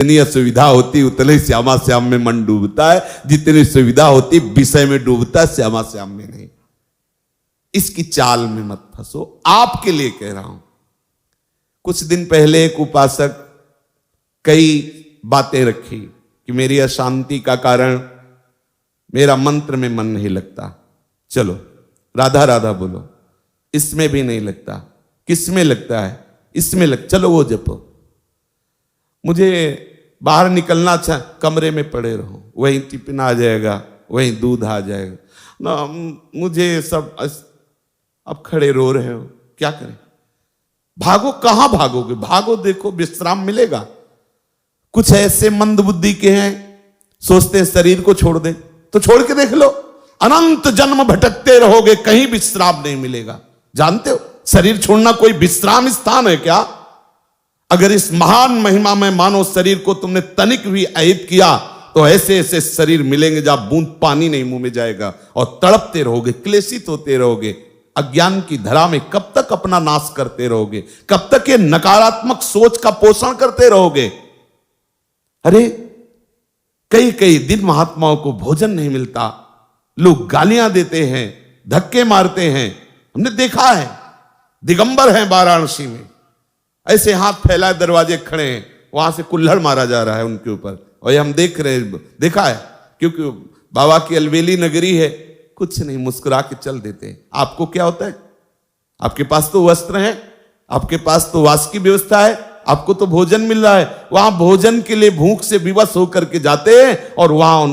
जितनी असुविधा होती उतने श्यामा श्याम में मन डूबता है, जितनी सुविधा होती विषय में डूबता है, श्यामा श्याम में नहीं। इसकी चाल में मत फंसो, आपके लिए कह रहा हूं। कुछ दिन पहले एक उपासक कई बातें रखी कि मेरी अशांति का कारण मेरा मंत्र में मन नहीं लगता। चलो राधा राधा बोलो, इसमें भी नहीं लगता। किस में लगता है? इसमें चलो वो जपो। मुझे बाहर निकलना अच्छा, कमरे में पड़े रहो, वहीं टिफिन आ जाएगा, वहीं दूध आ जाएगा ना, मुझे सब। अब खड़े रो रहे हो, क्या करें? भागो, कहां भागोगे? भागो, देखो विश्राम मिलेगा। कुछ ऐसे मंद बुद्धि के हैं, सोचते हैं शरीर को छोड़ दे, तो छोड़ के देख लो, अनंत जन्म भटकते रहोगे, कहीं विश्राम नहीं मिलेगा। जानते हो शरीर छोड़ना कोई विश्राम स्थान है क्या? अगर इस महान महिमा में मानो शरीर को तुमने तनिक भी अहित किया तो ऐसे ऐसे शरीर मिलेंगे जहां बूंद पानी नहीं मुंह में जाएगा, और तड़पते रहोगे, क्लेशित होते रहोगे। अज्ञान की धरा में कब तक अपना नाश करते रहोगे? कब तक ये नकारात्मक सोच का पोषण करते रहोगे? अरे कई कई दिन महात्माओं को भोजन नहीं मिलता, लोग गालियां देते हैं, धक्के मारते हैं। हमने देखा है, दिगंबर हैं वाराणसी में, ऐसे हाथ फैलाए दरवाजे खड़े हैं, वहां से कुल्हड़ मारा जा रहा है उनके ऊपर, और ये हम देख रहे हैं, देखा है, क्योंकि बाबा की अलवेली नगरी है, कुछ नहीं, मुस्कुरा के चल देते हैं। आपको क्या होता है? आपके पास तो वस्त्र है, आपके पास तो वास की व्यवस्था है, आपको तो भोजन मिल रहा है। वहां भोजन के लिए भूख से विवश होकर के जाते हैं, और वहां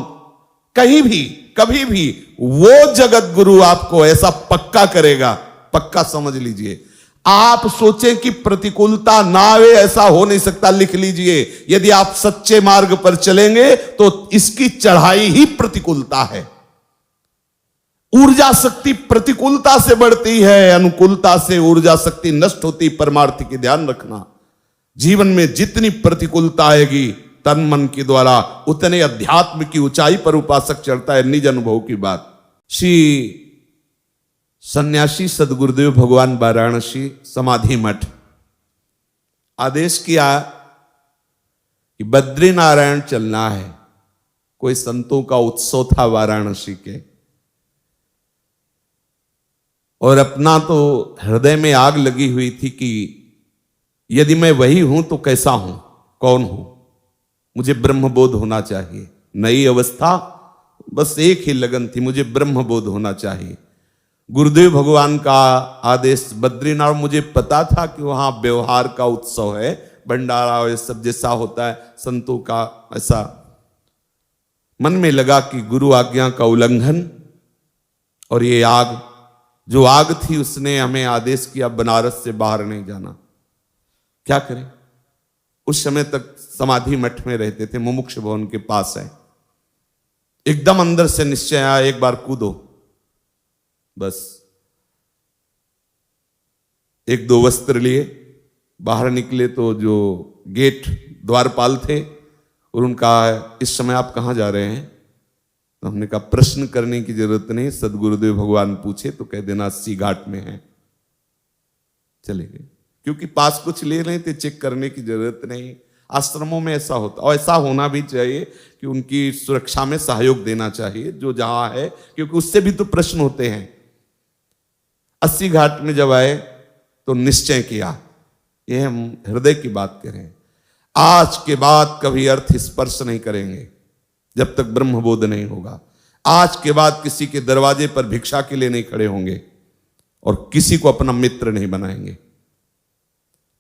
कहीं भी कभी भी वो जगत गुरु आपको ऐसा पक्का करेगा, पक्का समझ लीजिए। आप सोचें कि प्रतिकूलता ना आवे, ऐसा हो नहीं सकता। लिख लीजिए, यदि आप सच्चे मार्ग पर चलेंगे तो इसकी चढ़ाई ही प्रतिकूलता है। ऊर्जा शक्ति प्रतिकूलता से बढ़ती है, अनुकूलता से ऊर्जा शक्ति नष्ट होती। परमार्थ की ध्यान रखना, जीवन में जितनी प्रतिकूलता आएगी तन मन के द्वारा, उतने अध्यात्म की ऊंचाई पर उपासक चढ़ता है। निज अनुभव की बात। श्री सन्यासी सदगुरुदेव भगवान वाराणसी समाधि मठ आदेश किया कि बद्रीनारायण चलना है। कोई संतों का उत्सव था वाराणसी के, और अपना तो हृदय में आग लगी हुई थी कि यदि मैं वही हूं तो कैसा हूं, कौन हूं? मुझे ब्रह्मबोध होना चाहिए। नई अवस्था, बस एक ही लगन थी, मुझे ब्रह्मबोध होना चाहिए। गुरुदेव भगवान का आदेश बद्रीनाथ। मुझे पता था कि वहां व्यवहार का उत्सव है, भंडारा और सब जैसा होता है संतों का, ऐसा मन में लगा कि गुरु आज्ञा का उल्लंघन। और ये आग, जो आग थी, उसने हमें आदेश किया बनारस से बाहर नहीं जाना। क्या करें? उस समय तक समाधि मठ में रहते थे, मुमुक्ष भवन के पास है। एकदम अंदर से निश्चय आया, एक बार कूदो। बस एक दो वस्त्र लिए बाहर निकले तो जो गेट द्वारपाल थे, और उनका इस समय आप कहां जा रहे हैं? तो हमने कहा प्रश्न करने की जरूरत नहीं, सदगुरुदेव भगवान पूछे तो कह देना 80 घाट में है। चले गए, क्योंकि पास कुछ ले रहे थे, चेक करने की जरूरत नहीं। आश्रमों में ऐसा होता, और ऐसा होना भी चाहिए कि उनकी सुरक्षा में सहयोग देना चाहिए जो जहां है, क्योंकि उससे भी तो प्रश्न होते हैं। 80 घाट में जब आए तो निश्चय किया, ये हम हृदय की बात करें, आज के बाद कभी अर्थ स्पर्श नहीं करेंगे जब तक ब्रह्मबोध नहीं होगा। आज के बाद किसी के दरवाजे पर भिक्षा के लिए नहीं खड़े होंगे, और किसी को अपना मित्र नहीं बनाएंगे।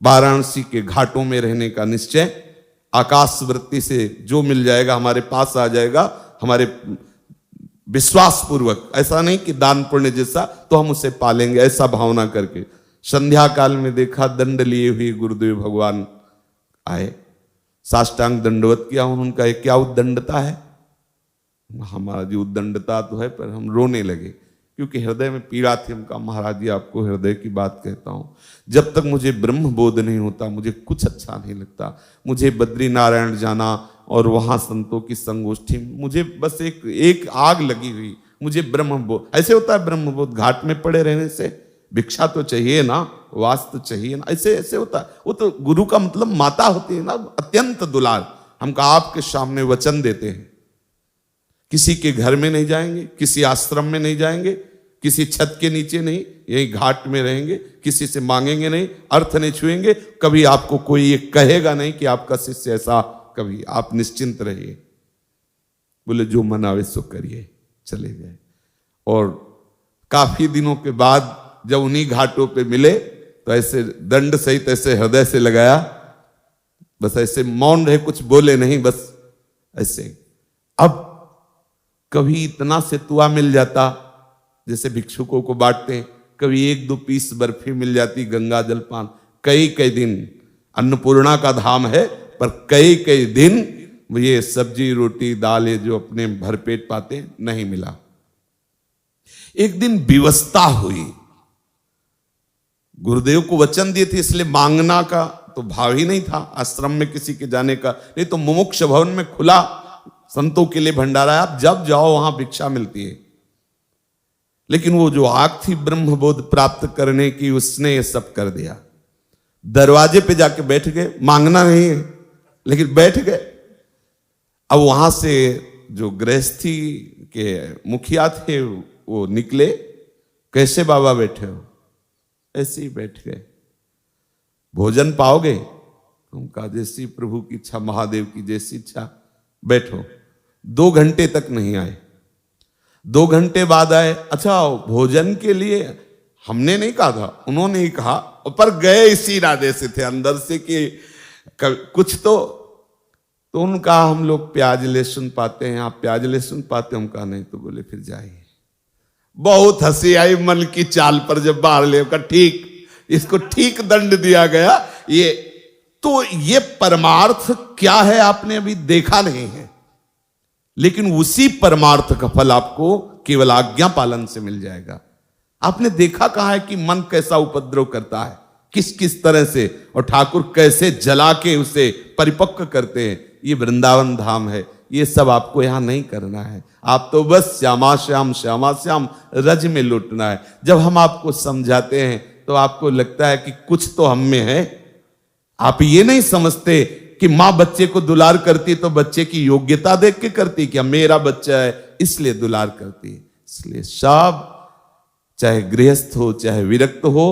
वाराणसी के घाटों में रहने का निश्चय, आकाश वृत्ति से जो मिल जाएगा हमारे पास आ जाएगा, हमारे विश्वास पूर्वक, ऐसा नहीं कि दान पुण्य जैसा तो हम उसे पालेंगे, ऐसा भावना करके। संध्या काल में देखा, दंड लिए हुए गुरुदेव भगवान आए, साष्टांग दंडवत किया। उनका क्या उद्दंडता है? हमारा जो उद्दंडता तो है, पर हम रोने लगे क्योंकि हृदय में पीड़ा थी। हम कहा महाराज जी, आपको हृदय की बात कहता हूं, जब तक मुझे ब्रह्म बोध नहीं होता मुझे कुछ अच्छा नहीं लगता। मुझे बद्री नारायण जाना और वहां संतों की संगोष्ठी, मुझे बस एक आग लगी हुई, मुझे ब्रह्मबोध। ऐसे होता है ब्रह्मबोध, घाट में पड़े रहने से भिक्षा तो चाहिए ना, वास तो चाहिए ना, ऐसे ऐसे होता है। वो तो गुरु का मतलब माता होती है ना, अत्यंत दुलार। हम कहा आपके सामने वचन देते हैं, किसी के घर में नहीं जाएंगे, किसी आश्रम में नहीं जाएंगे, किसी छत के नीचे नहीं, यही घाट में रहेंगे, किसी से मांगेंगे नहीं, अर्थ नहीं छुएंगे, कभी आपको कोई ये कहेगा नहीं कि आपका शिष्य ऐसा, कभी आप निश्चिंत रहिए। बोले जो मन आवे सो करिए, चले गए। और काफी दिनों के बाद जब उन्हीं घाटों पे मिले तो ऐसे दंड सहित ऐसे हृदय से लगाया, बस ऐसे मौन रहे, कुछ बोले नहीं, बस ऐसे। अब कभी इतना सेतुआ मिल जाता जैसे भिक्षुकों को बांटते हैं, कभी 1-2 पीस बर्फी मिल जाती, गंगा जलपान, कई कई दिन। अन्नपूर्णा का धाम है, पर कई कई दिन ये सब्जी रोटी दाल ये जो अपने भरपेट पाते नहीं मिला। एक दिन विवस्ता हुई, गुरुदेव को वचन दिए थे, इसलिए मांगना का तो भाव ही नहीं था आश्रम में किसी के जाने का, नहीं तो मुमुक्ष भवन में खुला संतों के लिए भंडारा है, आप जब जाओ वहां भिक्षा मिलती है। लेकिन वो जो आग थी ब्रह्मबोध प्राप्त करने की, उसने ये सब कर दिया। दरवाजे पे जाके बैठ गए, मांगना नहीं है लेकिन बैठ गए। अब वहां से जो गृहस्थी के मुखिया थे वो निकले, कैसे बाबा बैठे हो? ऐसे ही बैठ गए। भोजन पाओगे? तुम कहा जैसी प्रभु की इच्छा, महादेव की जैसी इच्छा, बैठो। 2 घंटे तक नहीं आए, 2 घंटे बाद आए। अच्छा भोजन के लिए हमने नहीं कहा था, उन्होंने ही कहा, पर गए इसी इरादे से थे अंदर से कि कुछ तो उनका हम लोग प्याज लहसुन पाते हैं, आप प्याज लहसुन पाते हैं? हम कहा नहीं। तो बोले फिर जाइए। बहुत हंसी आई मन की चाल पर जब बाहर ले का, ठीक इसको ठीक दंड दिया गया। ये तो ये परमार्थ क्या है आपने अभी देखा नहीं है, लेकिन उसी परमार्थ का फल आपको केवल आज्ञा पालन से मिल जाएगा। आपने देखा कहा है कि मन कैसा उपद्रव करता है, किस किस तरह से, और ठाकुर कैसे जला के उसे परिपक्व करते हैं। ये वृंदावन धाम है, ये सब आपको यहां नहीं करना है। आप तो बस श्यामा श्याम श्यामा श्याम रज में लुटना है। जब हम आपको समझाते हैं तो आपको लगता है कि कुछ तो हम में है। आप ये नहीं समझते कि मां बच्चे को दुलार करती तो बच्चे की योग्यता देख के करती, क्या मेरा बच्चा है इसलिए दुलार करती। इसलिए सब, चाहे गृहस्थ हो चाहे विरक्त हो,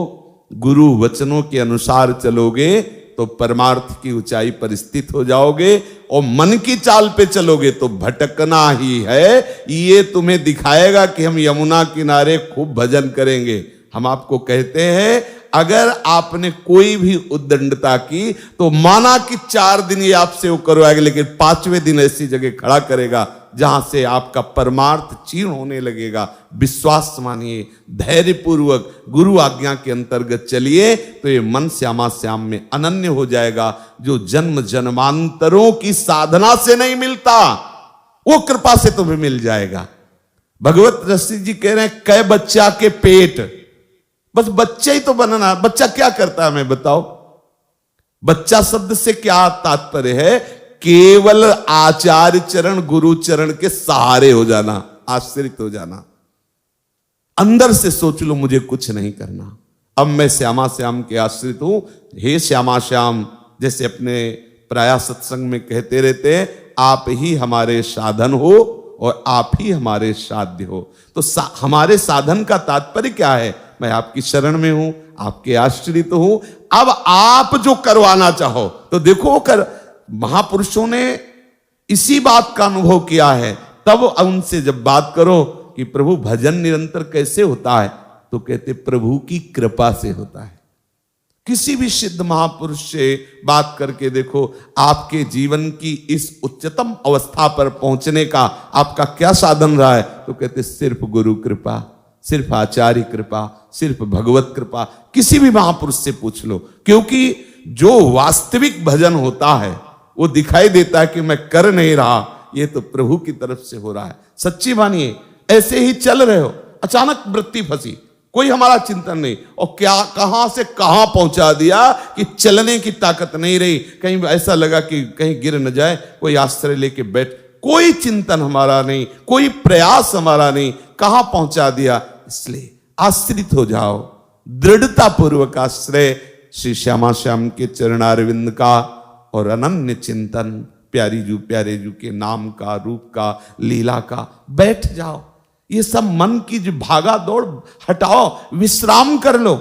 गुरु वचनों के अनुसार चलोगे तो परमार्थ की ऊंचाई पर स्थित हो जाओगे, और मन की चाल पे चलोगे तो भटकना ही है। ये तुम्हें दिखाएगा कि हम यमुना किनारे खूब भजन करेंगे। हम आपको कहते हैं अगर आपने कोई भी उद्दंडता की तो माना कि 4 दिन ये आपसे वो करवाएगा, लेकिन 5वें दिन ऐसी जगह खड़ा करेगा जहां से आपका परमार्थ क्षीण होने लगेगा। विश्वास मानिए, धैर्यपूर्वक गुरु आज्ञा के अंतर्गत चलिए तो ये मन श्यामा श्याम में अनन्य हो जाएगा, जो जन्म जन्मांतरों की साधना से नहीं मिलता, वो कृपा से तुम्हें मिल जाएगा। भगवत रसिक जी कह रहे हैं कै बच्चा के पेट, बस बच्चा ही तो बनना। बच्चा क्या करता है मैं बताओ? बच्चा शब्द से क्या तात्पर्य है? केवल आचार्य चरण गुरु चरण के सहारे हो जाना, आश्रित हो जाना। अंदर से सोच लो मुझे कुछ नहीं करना, अब मैं श्यामा श्याम के आश्रित हूं। हे श्यामा श्याम, जैसे अपने प्राय सत्संग में कहते रहते हैं, आप ही हमारे साधन हो और आप ही हमारे साध्य हो। तो हमारे साधन का तात्पर्य क्या है? मैं आपकी शरण में हूं, आपके आश्रित हूं। अब आप जो करवाना चाहो तो देखो कर। महापुरुषों ने इसी बात का अनुभव किया है। तब उनसे जब बात करो कि प्रभु भजन निरंतर कैसे होता है, तो कहते प्रभु की कृपा से होता है। किसी भी सिद्ध महापुरुष से बात करके देखो, आपके जीवन की इस उच्चतम अवस्था पर पहुंचने का आपका क्या साधन रहा है, तो कहते सिर्फ गुरु कृपा, सिर्फ आचार्य कृपा, सिर्फ भगवत कृपा। किसी भी महापुरुष से पूछ लो, क्योंकि जो वास्तविक भजन होता है वो दिखाई देता है कि मैं कर नहीं रहा, ये तो प्रभु की तरफ से हो रहा है। सच्ची मानिए, ऐसे ही चल रहे हो, अचानक वृत्ति फंसी, कोई हमारा चिंतन नहीं, और क्या कहां से कहां पहुंचा दिया कि चलने की ताकत नहीं रही। कहीं ऐसा लगा कि कहीं गिर न जाए, कोई आश्रय लेके बैठ, कोई चिंतन हमारा नहीं, कोई प्रयास हमारा नहीं, कहां पहुंचा दिया। इसलिए आश्रित हो जाओ, दृढ़ता पूर्वक आश्रय श्री श्यामा श्याम के चरणारविंद का और अनन्य चिंतन, प्यारी जू प्यारे जू के नाम का, रूप का, लीला का, बैठ जाओ। ये सब मन की जो भागा दौड़ हटाओ, विश्राम कर लो।